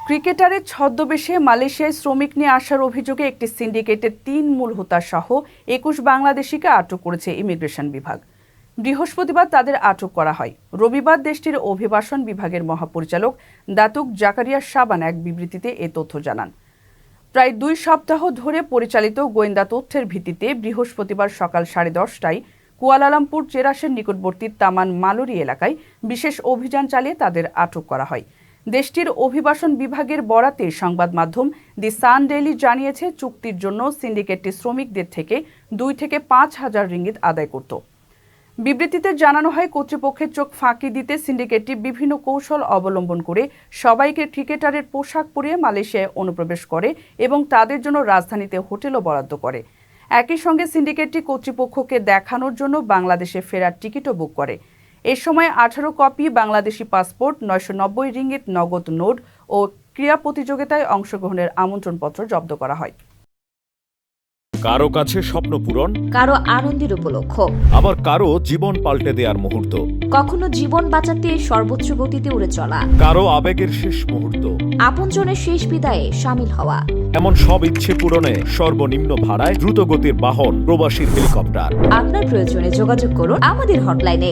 ক্রিকেটারের ছদ্মবেশে মালয়েশিয়ায় শ্রমিক নিয়ে আসার অভিযোগে একটি সিন্ডিকেটের ৩ মূল হোতা সহ ২১ বাংলাদেশিকে আটক করেছে ইমিগ্রেশন বিভাগ। বৃহস্পতিবার তাদের আটক করা হয়। রবিবার দেশটির অভিবাসন বিভাগের মহাপরিচালক দাতুক জাকারিয়া শাবান এক বিবৃতিতে এ তথ্য জানান। প্রায় ২ সপ্তাহ ধরে পরিচালিত গোয়েন্দা তথ্যের ভিত্তিতে বৃহস্পতিবার সকাল 10:30টায় কুয়ালালামপুর চেরাসের নিকটবর্তী তামান মালুরি এলাকায় বিশেষ অভিযান চালিয়ে তাদের আটক করা হয়। দেশটির অভিবাসন বিভাগের বরাতে সংবাদ মাধ্যম দি সান ডেইলি জানিয়েছে, চুক্তির জন্য সিন্ডিকেটটি শ্রমিকদের থেকে ২ থেকে ৫ হাজার রিঙ্গিত আদায় করত। বিবৃতিতে জানানো হয়, কর্তৃপক্ষের চোখ ফাঁকি দিতে সিন্ডিকেটটি বিভিন্ন কৌশল অবলম্বন করে সবাইকে ক্রিকেটারের পোশাক পরিয়ে মালয়েশিয়ায় অনুপ্রবেশ করে এবং তাদের জন্য রাজধানীতে হোটেলও বরাদ্দ করে। একই সঙ্গে সিন্ডিকেটটি কর্তৃপক্ষকে দেখানোর জন্য বাংলাদেশে ফেরার টিকিটও বুক করে। এ সময় ১৮ কপি বাংলাদেশি পাসপোর্ট, ৯৯০ রিঙ্গিত নগদ নোট ও ক্রীড়া প্রতিযোগিতায় অংশগ্রহণের আমন্ত্রণপত্র জব্দ করা হয়। কারো কাছে স্বপ্ন পূরণ, কারো আনন্দের উপলক্ষ, আবার কারো জীবন পাল্টে দেওয়ার মুহূর্ত, কখনো জীবন বাঁচাতে সর্বোচ্চ গতিতে উড়ে চলা, কারো আবেগের শেষ মুহূর্ত, আপনজনের শেষ বিদায়ে শামিল হওয়া। এমন সব ইচ্ছে পূরণে সর্বনিম্ন ভাড়ায় দ্রুতগতির বাহন প্রবাসীর হেলিকপ্টার। আপনার প্রয়োজনে যোগাযোগ করুন আমাদের হটলাইনে।